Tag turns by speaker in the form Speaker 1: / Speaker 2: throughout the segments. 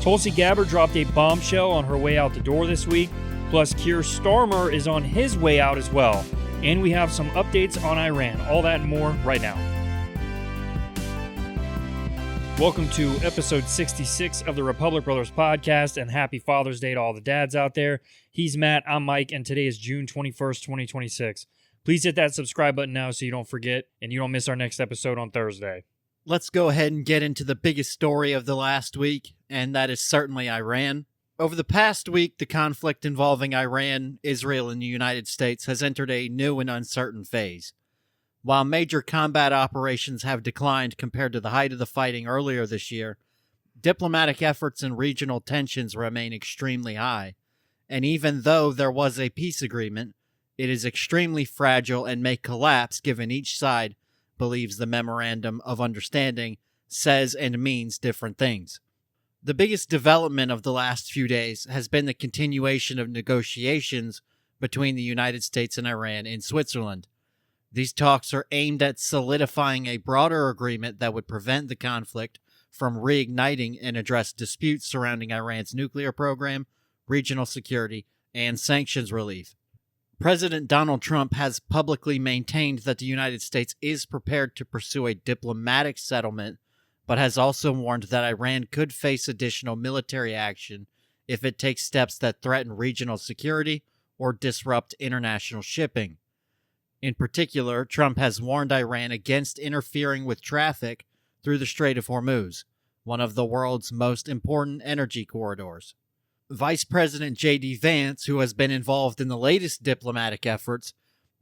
Speaker 1: Tulsi Gabbard dropped a bombshell on her way out the door this week, plus Keir Starmer is on his way out as well. And we have some updates on Iran. All that and more right now. Welcome to episode 66 of the Republic Brothers podcast, and happy Father's Day to all the dads out there. He's Matt, I'm Mike, and today is June 21st, 2026. Please hit that subscribe button now so you don't forget and you don't miss our next episode on Thursday.
Speaker 2: Let's go ahead and get into the biggest story of the last week, and that is certainly Iran. Over the past week, the conflict involving Iran, Israel, and the United States has entered a new and uncertain phase. While major combat operations have declined compared to the height of the fighting earlier this year, diplomatic efforts and regional tensions remain extremely high, and even though there was a peace agreement, it is extremely fragile and may collapse given each side believes the Memorandum of Understanding says and means different things. The biggest development of the last few days has been the continuation of negotiations between the United States and Iran in Switzerland. These talks are aimed at solidifying a broader agreement that would prevent the conflict from reigniting and address disputes surrounding Iran's nuclear program, regional security, and sanctions relief. President Donald Trump has publicly maintained that the United States is prepared to pursue a diplomatic settlement, but has also warned that Iran could face additional military action if it takes steps that threaten regional security or disrupt international shipping. In particular, Trump has warned Iran against interfering with traffic through the Strait of Hormuz, one of the world's most important energy corridors. Vice President J.D. Vance, who has been involved in the latest diplomatic efforts,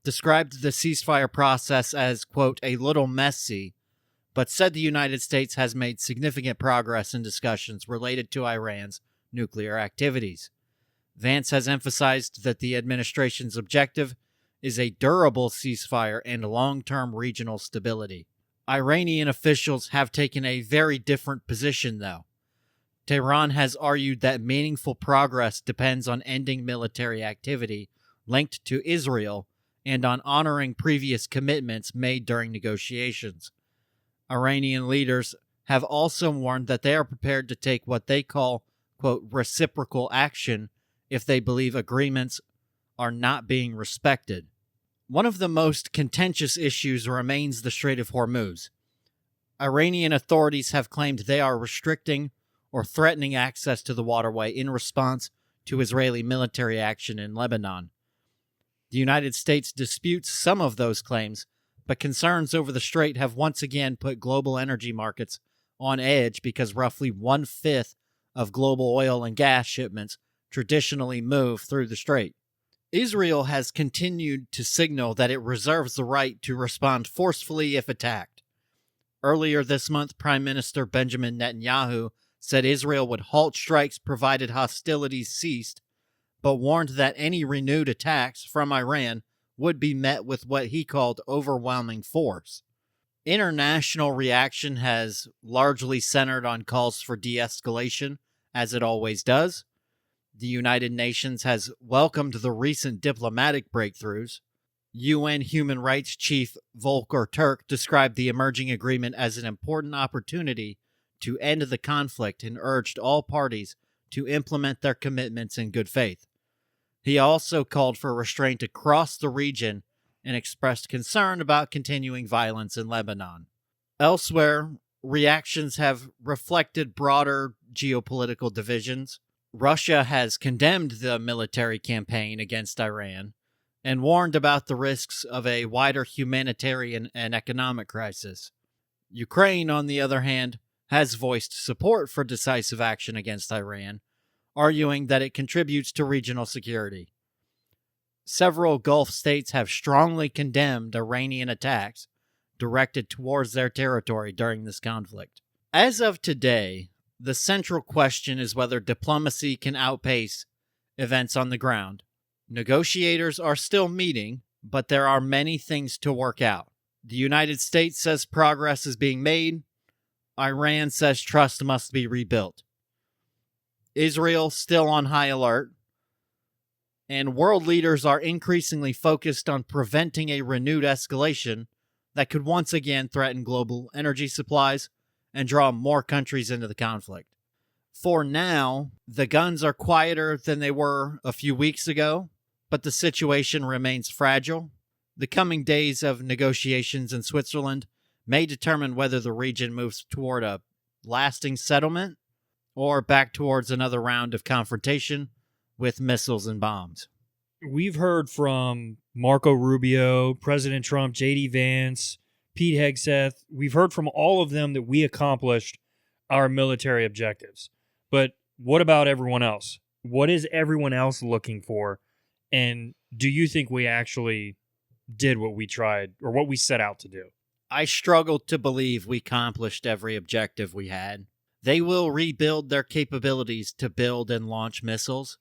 Speaker 2: described the ceasefire process as, quote, a little messy, but said the United States has made significant progress in discussions related to Iran's nuclear activities. Vance has emphasized that the administration's objective is a durable ceasefire and long-term regional stability. Iranian officials have taken a very different position, though. Tehran has argued that meaningful progress depends on ending military activity linked to Israel and on honoring previous commitments made during negotiations. Iranian leaders have also warned that they are prepared to take what they call, quote, reciprocal action if they believe agreements are not being respected. One of the most contentious issues remains the Strait of Hormuz. Iranian authorities have claimed they are restricting or threatening access to the waterway in response to Israeli military action in Lebanon. The United States disputes some of those claims, but concerns over the strait have once again put global energy markets on edge because roughly 1/5 of global oil and gas shipments traditionally move through the strait. Israel has continued to signal that it reserves the right to respond forcefully if attacked. Earlier this month, Prime Minister Benjamin Netanyahu said Israel would halt strikes provided hostilities ceased, but warned that any renewed attacks from Iran would be met with what he called overwhelming force. International reaction has largely centered on calls for de-escalation, as it always does. The United Nations has welcomed the recent diplomatic breakthroughs. UN Human Rights Chief Volker Turk described the emerging agreement as an important opportunity to end the conflict and urged all parties to implement their commitments in good faith. He also called for restraint across the region and expressed concern about continuing violence in Lebanon. Elsewhere, reactions have reflected broader geopolitical divisions. Russia has condemned the military campaign against Iran and warned about the risks of a wider humanitarian and economic crisis. Ukraine, on the other hand, has voiced support for decisive action against Iran, arguing that it contributes to regional security. Several Gulf states have strongly condemned Iranian attacks directed towards their territory during this conflict. As of today, the central question is whether diplomacy can outpace events on the ground. Negotiators are still meeting, but there are many things to work out. The United States says progress is being made. Iran says trust must be rebuilt. Israel still on high alert. And world leaders are increasingly focused on preventing a renewed escalation that could once again threaten global energy supplies and draw more countries into the conflict. For now, the guns are quieter than they were a few weeks ago, but the situation remains fragile. The coming days of negotiations in Switzerland may determine whether the region moves toward a lasting settlement or back towards another round of confrontation with missiles and bombs.
Speaker 1: We've heard from Marco Rubio, President Trump, J.D. Vance, Pete Hegseth. We've heard from all of them that we accomplished our military objectives. But what about everyone else? What is everyone else looking for? And do you think we actually did what we tried or what we set out to do?
Speaker 2: I struggle to believe we accomplished every objective we had. They will rebuild their capabilities to build and launch missiles,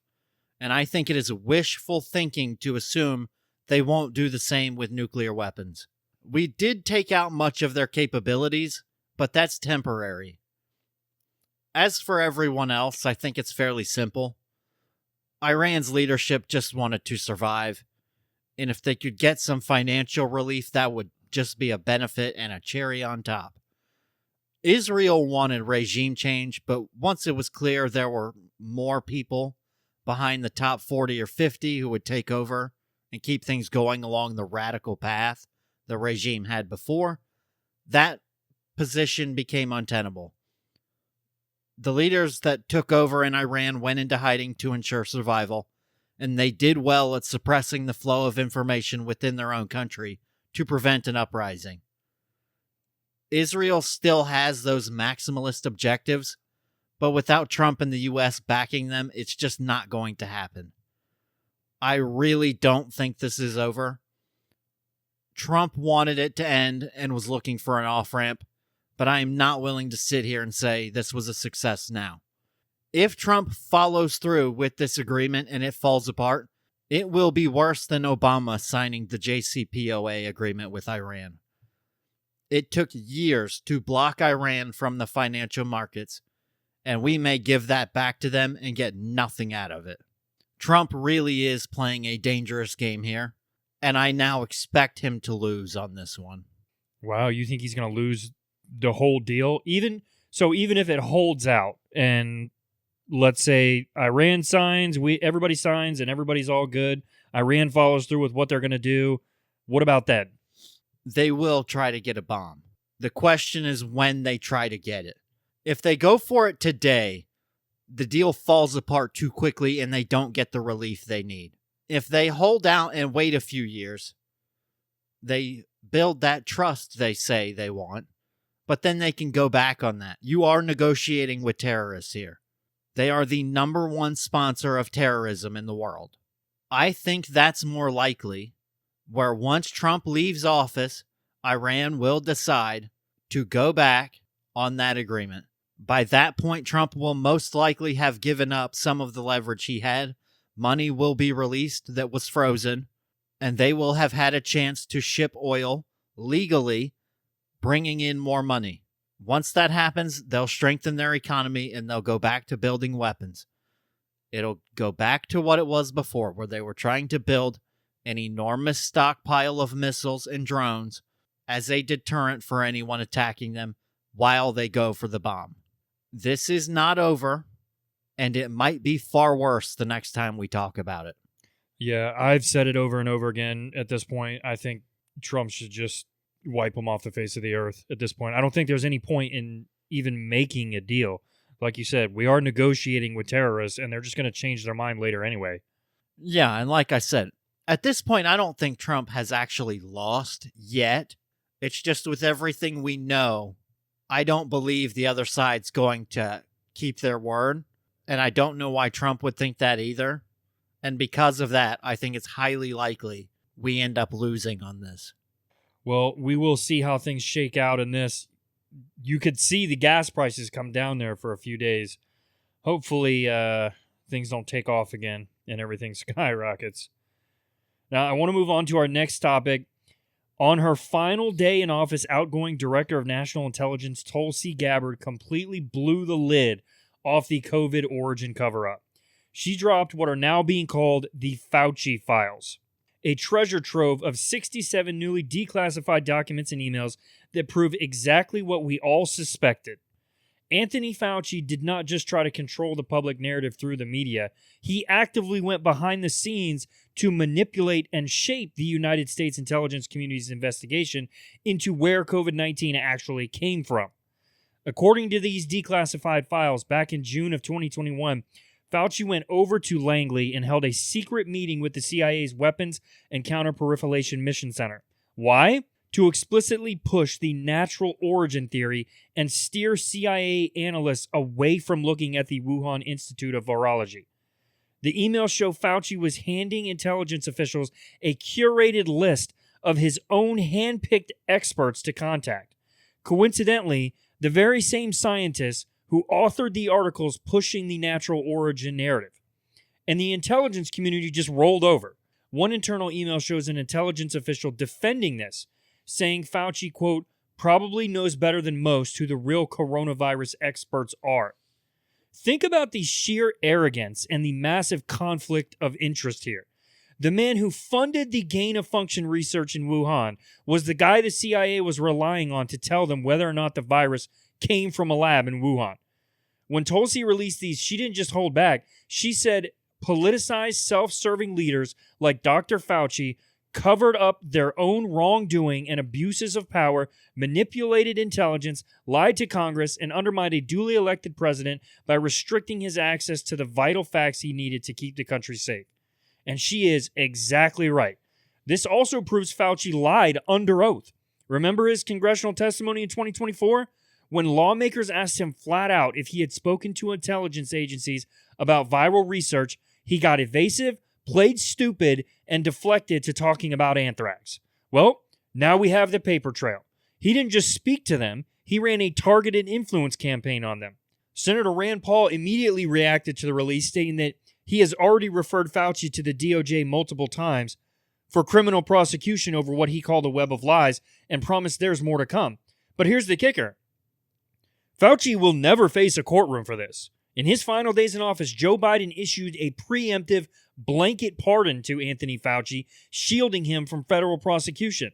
Speaker 2: and I think it is wishful thinking to assume they won't do the same with nuclear weapons. We did take out much of their capabilities, but that's temporary. As for everyone else, I think it's fairly simple. Iran's leadership just wanted to survive, and if they could get some financial relief, that would just be a benefit and a cherry on top. Israel wanted regime change, but once it was clear there were more people behind the top 40 or 50 who would take over and keep things going along the radical path the regime had before, that position became untenable. The leaders that took over in Iran went into hiding to ensure survival, and they did well at suppressing the flow of information within their own country to prevent an uprising. Israel still has those maximalist objectives, but without Trump and the U.S. backing them, it's just not going to happen. I really don't think this is over. Trump wanted it to end and was looking for an off-ramp, but I am not willing to sit here and say this was a success now. If Trump follows through with this agreement and it falls apart, it will be worse than Obama signing the JCPOA agreement with Iran. It took years to block Iran from the financial markets, and we may give that back to them and get nothing out of it. Trump really is playing a dangerous game here, and I now expect him to lose on this one.
Speaker 1: Wow, you think he's going to lose the whole deal? Even if it holds out and let's say Iran signs, everybody signs and everybody's all good, Iran follows through with what they're going to do, what about that?
Speaker 2: They will try to get a bomb. The question is when they try to get it. If they go for it today, the deal falls apart too quickly and they don't get the relief they need. If they hold out and wait a few years, they build that trust they say they want, but then they can go back on that. You are negotiating with terrorists here. They are the number one sponsor of terrorism in the world. I think that's more likely, where once Trump leaves office, Iran will decide to go back on that agreement. By that point, Trump will most likely have given up some of the leverage he had. Money will be released that was frozen, and they will have had a chance to ship oil legally, bringing in more money. Once that happens, they'll strengthen their economy and they'll go back to building weapons. It'll go back to what it was before, where they were trying to build an enormous stockpile of missiles and drones as a deterrent for anyone attacking them while they go for the bomb. This is not over, and it might be far worse the next time we talk about it.
Speaker 1: Yeah, I've said it over and over again at this point. I think Trump should just wipe them off the face of the earth at this point. I don't think there's any point in even making a deal. Like you said, we are negotiating with terrorists, and they're just going to change their mind later anyway.
Speaker 2: Yeah, and like I said, at this point, I don't think Trump has actually lost yet. It's just with everything we know, I don't believe the other side's going to keep their word, and I don't know why Trump would think that either. And because of that, I think it's highly likely we end up losing on this.
Speaker 1: Well, we will see how things shake out in this. You could see the gas prices come down there for a few days. Hopefully, things don't take off again and everything skyrockets. Now, I want to move on to our next topic. On her final day in office, outgoing Director of National Intelligence Tulsi Gabbard completely blew the lid off the COVID origin cover-up. She dropped what are now being called the Fauci Files, a treasure trove of 67 newly declassified documents and emails that prove exactly what we all suspected. Anthony Fauci did not just try to control the public narrative through the media. He actively went behind the scenes to manipulate and shape the United States intelligence community's investigation into where COVID-19 actually came from. According to these declassified files, back in June of 2021, Fauci went over to Langley and held a secret meeting with the CIA's Weapons and Counterproliferation Mission Center. Why? To explicitly push the natural origin theory and steer CIA analysts away from looking at the Wuhan Institute of Virology. The emails show Fauci was handing intelligence officials a curated list of his own hand-picked experts to contact. Coincidentally, the very same scientists who authored the articles pushing the natural origin narrative. And the intelligence community just rolled over. One internal email shows an intelligence official defending this, saying Fauci, quote, probably knows better than most who the real coronavirus experts are. Think about the sheer arrogance and the massive conflict of interest here. The man who funded the gain-of-function research in Wuhan was the guy the CIA was relying on to tell them whether or not the virus came from a lab in Wuhan. When Tulsi released these, she didn't just hold back. She said politicized, self-serving leaders like Dr. Fauci covered up their own wrongdoing and abuses of power, manipulated intelligence, lied to Congress, and undermined a duly elected president by restricting his access to the vital facts he needed to keep the country safe. And she is exactly right. This also proves Fauci lied under oath. Remember his congressional testimony in 2024? When lawmakers asked him flat out if he had spoken to intelligence agencies about viral research, he got evasive, played stupid, and deflected to talking about anthrax. Well, now we have the paper trail. He didn't just speak to them, he ran a targeted influence campaign on them. Senator Rand Paul immediately reacted to the release, stating that he has already referred Fauci to the DOJ multiple times for criminal prosecution over what he called a web of lies and promised there's more to come. But here's the kicker. Fauci will never face a courtroom for this. In his final days in office, Joe Biden issued a preemptive blanket pardon to Anthony Fauci, shielding him from federal prosecution.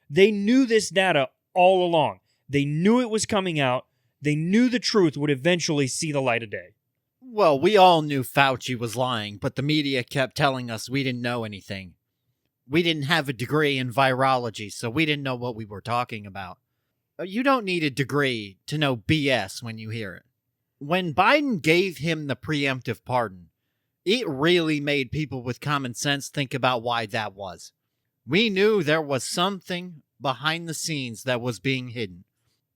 Speaker 1: They knew this data all along. They knew it was coming out. They knew the truth would eventually see the light of day.
Speaker 2: Well, we all knew Fauci was lying, but the media kept telling us we didn't know anything. We didn't have a degree in virology, so we didn't know what we were talking about. You don't need a degree to know BS when you hear it. When Biden gave him the preemptive pardon, it really made people with common sense think about why that was. We knew there was something behind the scenes that was being hidden.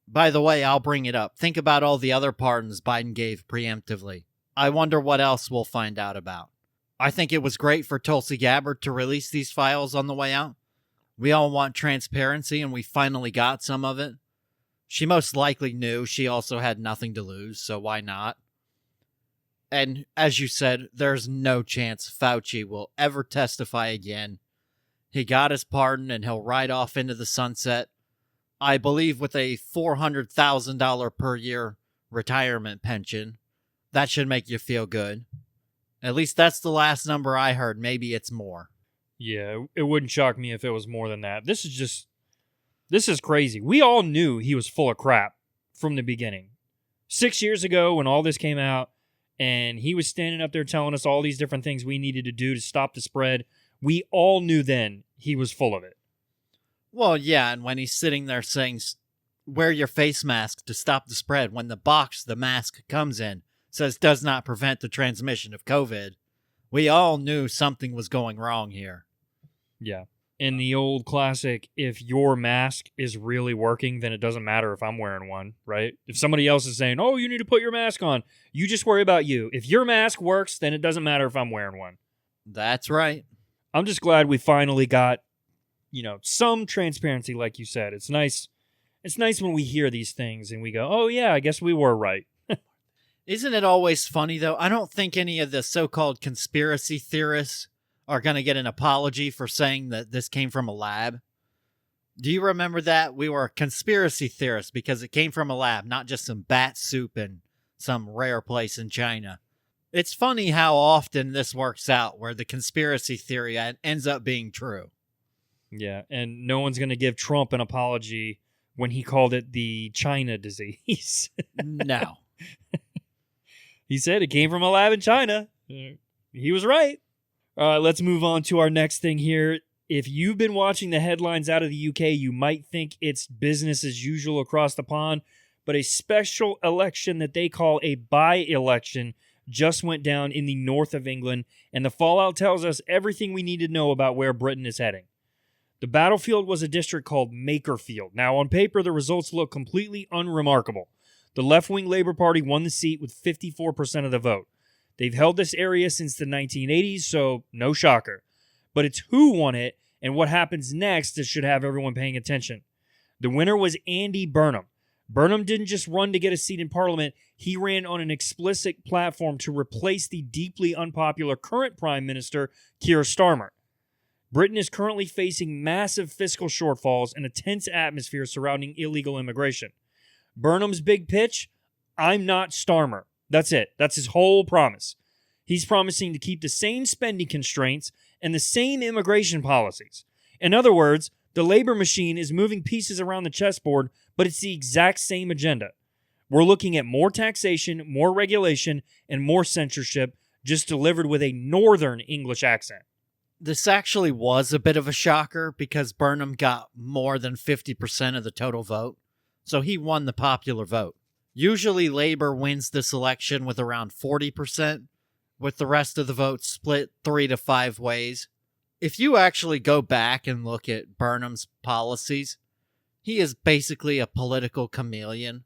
Speaker 2: By the way, I'll bring it up. Think about all the other pardons Biden gave preemptively. I wonder what else we'll find out about. I think it was great for Tulsi Gabbard to release these files on the way out. We all want transparency, and we finally got some of it. She most likely knew she also had nothing to lose, so why not? And as you said, there's no chance Fauci will ever testify again. He got his pardon, and he'll ride off into the sunset, I believe with a $400,000 per year retirement pension. That should make you feel good. At least that's the last number I heard. Maybe it's more.
Speaker 1: Yeah, it wouldn't shock me if it was more than that. This is crazy. We all knew he was full of crap from the beginning. 6 years ago when all this came out and he was standing up there telling us all these different things we needed to do to stop the spread, we all knew then he was full of it.
Speaker 2: Well, yeah, and when he's sitting there saying, wear your face mask to stop the spread, when the box the mask comes in says does not prevent the transmission of COVID, we all knew something was going wrong here.
Speaker 1: Yeah. In the old classic, if your mask is really working, then it doesn't matter if I'm wearing one, right? If somebody else is saying, oh, you need to put your mask on, you just worry about you. If your mask works, then it doesn't matter if I'm wearing one.
Speaker 2: That's right.
Speaker 1: I'm just glad we finally got, some transparency, like you said. It's nice. It's nice when we hear these things and we go, oh, yeah, I guess we were right.
Speaker 2: Isn't it always funny, though? I don't think any of the so-called conspiracy theorists are going to get an apology for saying that this came from a lab. Do you remember that? We were conspiracy theorists because it came from a lab, not just some bat soup in some rare place in China. It's funny how often this works out, where the conspiracy theory ends up being true.
Speaker 1: Yeah, and no one's going to give Trump an apology when he called it the China disease.
Speaker 2: No.
Speaker 1: He said it came from a lab in China. He was right. All right, let's move on to our next thing here. If you've been watching the headlines out of the UK, you might think it's business as usual across the pond, but a special election that they call a by-election just went down in the north of England, and the fallout tells us everything we need to know about where Britain is heading. The battlefield was a district called Makerfield. Now, on paper, the results look completely unremarkable. The left-wing Labour Party won the seat with 54% of the vote. They've held this area since the 1980s, so no shocker. But it's who won it and what happens next that should have everyone paying attention. The winner was Andy Burnham. Burnham didn't just run to get a seat in Parliament, he ran on an explicit platform to replace the deeply unpopular current Prime Minister, Keir Starmer. Britain is currently facing massive fiscal shortfalls and a tense atmosphere surrounding illegal immigration. Burnham's big pitch? I'm not Starmer. That's it. That's his whole promise. He's promising to keep the same spending constraints and the same immigration policies. In other words, the labor machine is moving pieces around the chessboard, but it's the exact same agenda. We're looking at more taxation, more regulation, and more censorship, just delivered with a northern English accent.
Speaker 2: This actually was a bit of a shocker because Burnham got more than 50% of the total vote, so he won the popular vote. Usually Labour wins this election with around 40%, with the rest of the vote split 3 to 5 ways. If you actually go back and look at Burnham's policies, he is basically a political chameleon.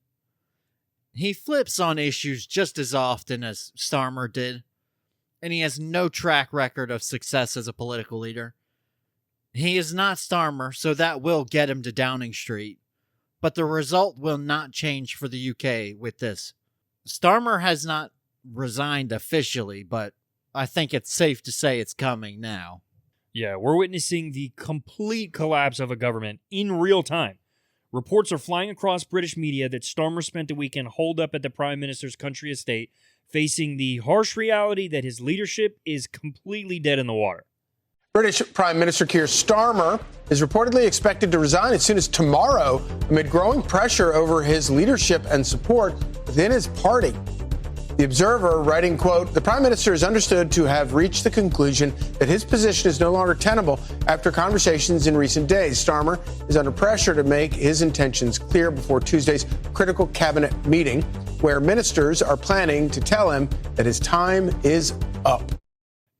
Speaker 2: He flips on issues just as often as Starmer did, and he has no track record of success as a political leader. He is not Starmer, so that will get him to Downing Street, but the result will not change for the UK with this. Starmer has not resigned officially, but I think it's safe to say it's coming now.
Speaker 1: Yeah, we're witnessing the complete collapse of a government in real time. Reports are flying across British media that Starmer spent the weekend holed up at the Prime Minister's country estate, facing the harsh reality that his leadership is completely dead in the water.
Speaker 3: British Prime Minister Keir Starmer is reportedly expected to resign as soon as tomorrow amid growing pressure over his leadership and support within his party. The Observer writing, quote, "The Prime Minister is understood to have reached the conclusion that his position is no longer tenable after conversations in recent days. Starmer is under pressure to make his intentions clear before Tuesday's critical cabinet meeting, where ministers are planning to tell him that his time is up."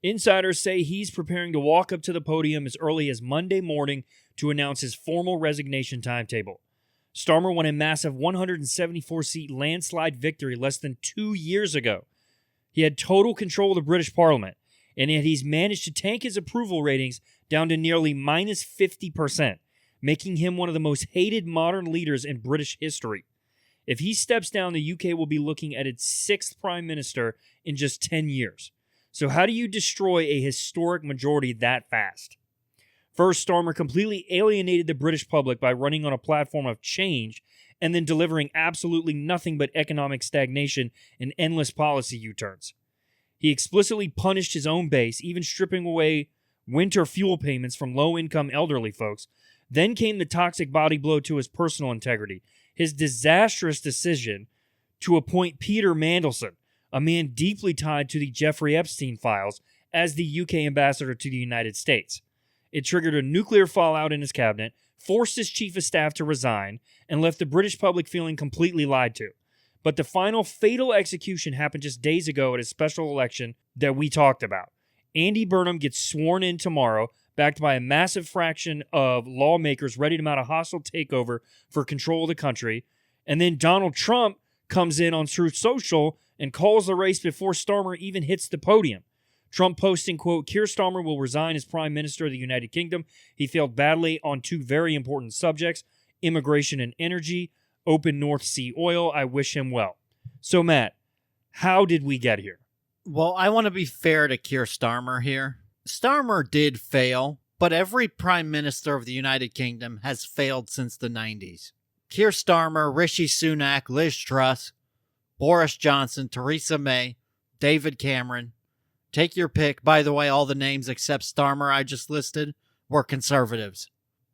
Speaker 1: Insiders say he's preparing to walk up to the podium as early as Monday morning to announce his formal resignation timetable. Starmer won a massive 174-seat landslide victory less than 2 years ago. He had total control of the British Parliament, and yet he's managed to tank his approval ratings down to nearly minus 50%, making him one of the most hated modern leaders in British history. If he steps down, the UK will be looking at its 6th Prime Minister in just 10 years. So how do you destroy a historic majority that fast? First, Starmer completely alienated the British public by running on a platform of change and then delivering absolutely nothing but economic stagnation and endless policy U-turns. He explicitly punished his own base, even stripping away winter fuel payments from low-income elderly folks. Then came the toxic body blow to his personal integrity, his disastrous decision to appoint Peter Mandelson, a man deeply tied to the Jeffrey Epstein files, as the UK ambassador to the United States. It triggered a nuclear fallout in his cabinet, forced his chief of staff to resign, and left the British public feeling completely lied to. But the final fatal execution happened just days ago at a special election that we talked about. Andy Burnham gets sworn in tomorrow, backed by a massive fraction of lawmakers ready to mount a hostile takeover for control of the country. And then Donald Trump comes in on Truth Social and calls the race before Starmer even hits the podium. Trump posting, quote, "Keir Starmer will resign as Prime Minister of the United Kingdom. He failed badly on 2 very important subjects, immigration and energy, open North Sea oil. I wish him well." So, Matt, how did we get here?
Speaker 2: Well, I want to be fair to Keir Starmer here. Starmer did fail, but every Prime Minister of the United Kingdom has failed since the 90s. Keir Starmer, Rishi Sunak, Liz Truss, Boris Johnson, Theresa May, David Cameron. Take your pick. By the way, all the names except Starmer I just listed were conservatives.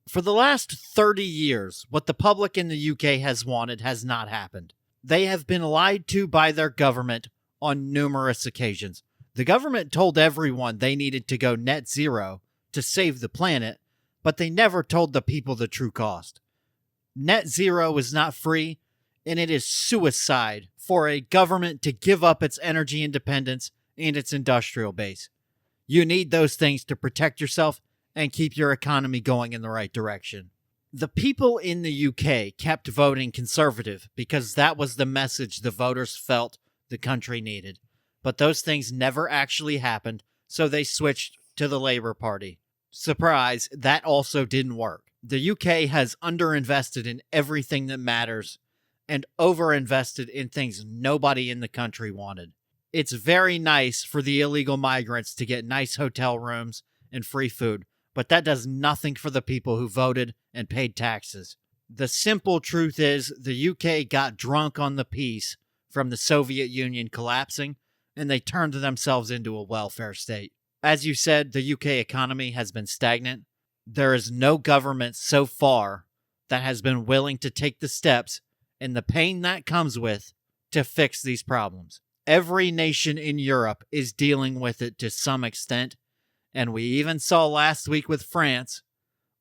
Speaker 2: For the last 30 years, what the public in the UK has wanted has not happened. They have been lied to by their government on numerous occasions. The government told everyone they needed to go net zero to save the planet, but they never told the people the true cost. Net zero is not free, and it is suicide for a government to give up its energy independence and its industrial base. You need those things to protect yourself and keep your economy going in the right direction. The people in the UK kept voting Conservative because that was the message the voters felt the country needed. But those things never actually happened, so they switched to the Labour Party. Surprise, that also didn't work. The UK has underinvested in everything that matters and overinvested in things nobody in the country wanted. It's very nice for the illegal migrants to get nice hotel rooms and free food, but that does nothing for the people who voted and paid taxes. The simple truth is the UK got drunk on the peace from the Soviet Union collapsing, and they turned themselves into a welfare state. As you said, the UK economy has been stagnant. There is no government so far that has been willing to take the steps and the pain that comes with to fix these problems. Every nation in Europe is dealing with it to some extent, and we even saw last week with France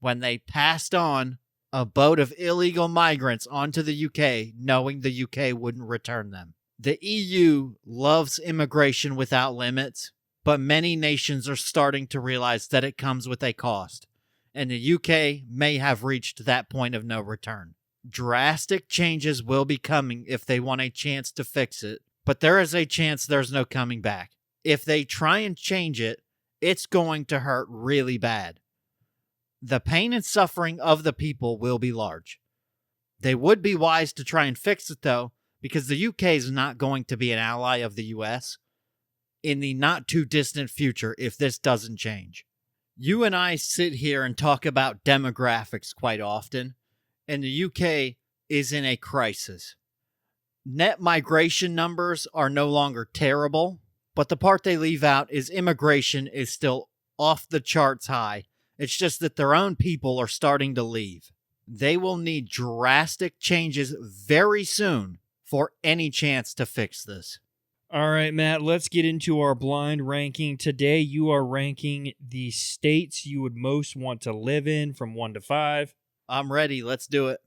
Speaker 2: when they passed on a boat of illegal migrants onto the UK, knowing the UK wouldn't return them. The EU loves immigration without limits, but many nations are starting to realize that it comes with a cost, and the UK may have reached that point of no return. Drastic changes will be coming if they want a chance to fix it, but there is a chance there's no coming back. If they try and change it, it's going to hurt really bad. The pain and suffering of the people will be large. They would be wise to try and fix it, though, because the UK is not going to be an ally of the US in the not-too-distant future if this doesn't change. You and I sit here and talk about demographics quite often, and the UK is in a crisis. Net migration numbers are no longer terrible, but the part they leave out is immigration is still off the charts high. It's just that their own people are starting to leave. They will need drastic changes very soon for any chance to fix this.
Speaker 1: All right, Matt, let's get into our blind ranking. Today, you are ranking the states you would most want to live in from 1 to 5.
Speaker 2: I'm ready. Let's do it.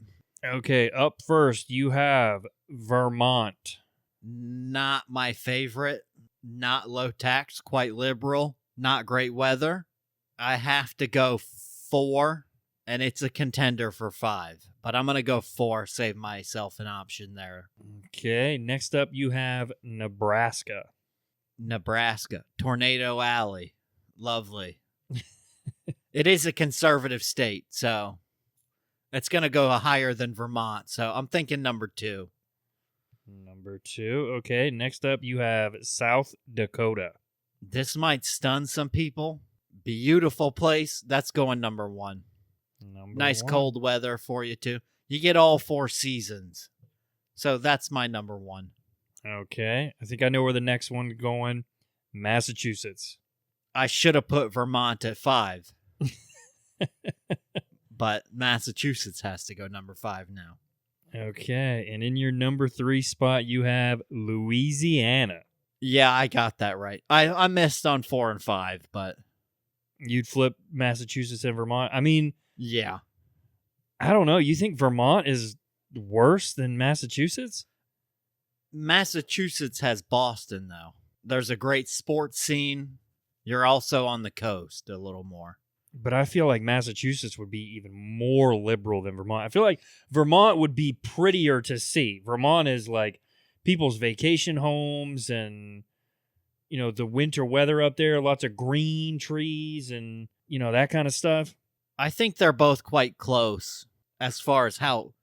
Speaker 1: Okay, up first, you have Vermont.
Speaker 2: Not my favorite. Not low tax, quite liberal. Not great weather. I have to go 4, and it's a contender for 5. But I'm going to go 4, save myself an option there.
Speaker 1: Okay, next up you have Nebraska.
Speaker 2: Nebraska. Tornado Alley. Lovely. It is a conservative state, so it's going to go higher than Vermont. So I'm thinking number 2.
Speaker 1: Number 2. Okay, next up you have South Dakota.
Speaker 2: This might stun some people. Beautiful place. That's going number 1. Nice
Speaker 1: 1.
Speaker 2: cold weather for you, too. You get all 4 seasons. So that's my number 1.
Speaker 1: Okay, I think I know where the next one's going. Massachusetts.
Speaker 2: I should have put Vermont at 5. But Massachusetts has to go number 5 now.
Speaker 1: Okay, and in your number 3 spot, you have Louisiana.
Speaker 2: Yeah, I got that right. I missed on 4 and 5, but...
Speaker 1: You'd flip Massachusetts and Vermont? I mean...
Speaker 2: Yeah.
Speaker 1: I don't know. You think Vermont is worse than Massachusetts?
Speaker 2: Massachusetts has Boston, though. There's a great sports scene. You're also on the coast a little more.
Speaker 1: But I feel like Massachusetts would be even more liberal than Vermont. I feel like Vermont would be prettier to see. Vermont is like people's vacation homes and, you know, the winter weather up there, lots of green trees and, you know, that kind of stuff.
Speaker 2: I think they're both quite close as far as how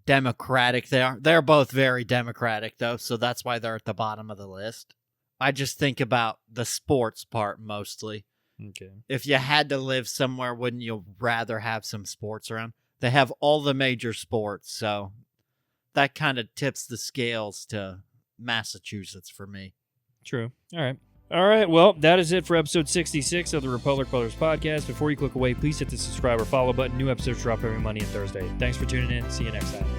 Speaker 2: democratic they are. They're both very democratic, though, so that's why they're at the bottom of the list. I just think about the sports part mostly.
Speaker 1: Okay.
Speaker 2: If you had to live somewhere, wouldn't you rather have some sports around? They have all the major sports, so that kind of tips the scales to Massachusetts for me.
Speaker 1: True. All right. All right, well, that is it for episode 66 of the Republic Brothers podcast. Before you click away, please hit the subscribe or follow button. New episodes drop every Monday and Thursday. Thanks for tuning in. See you next time.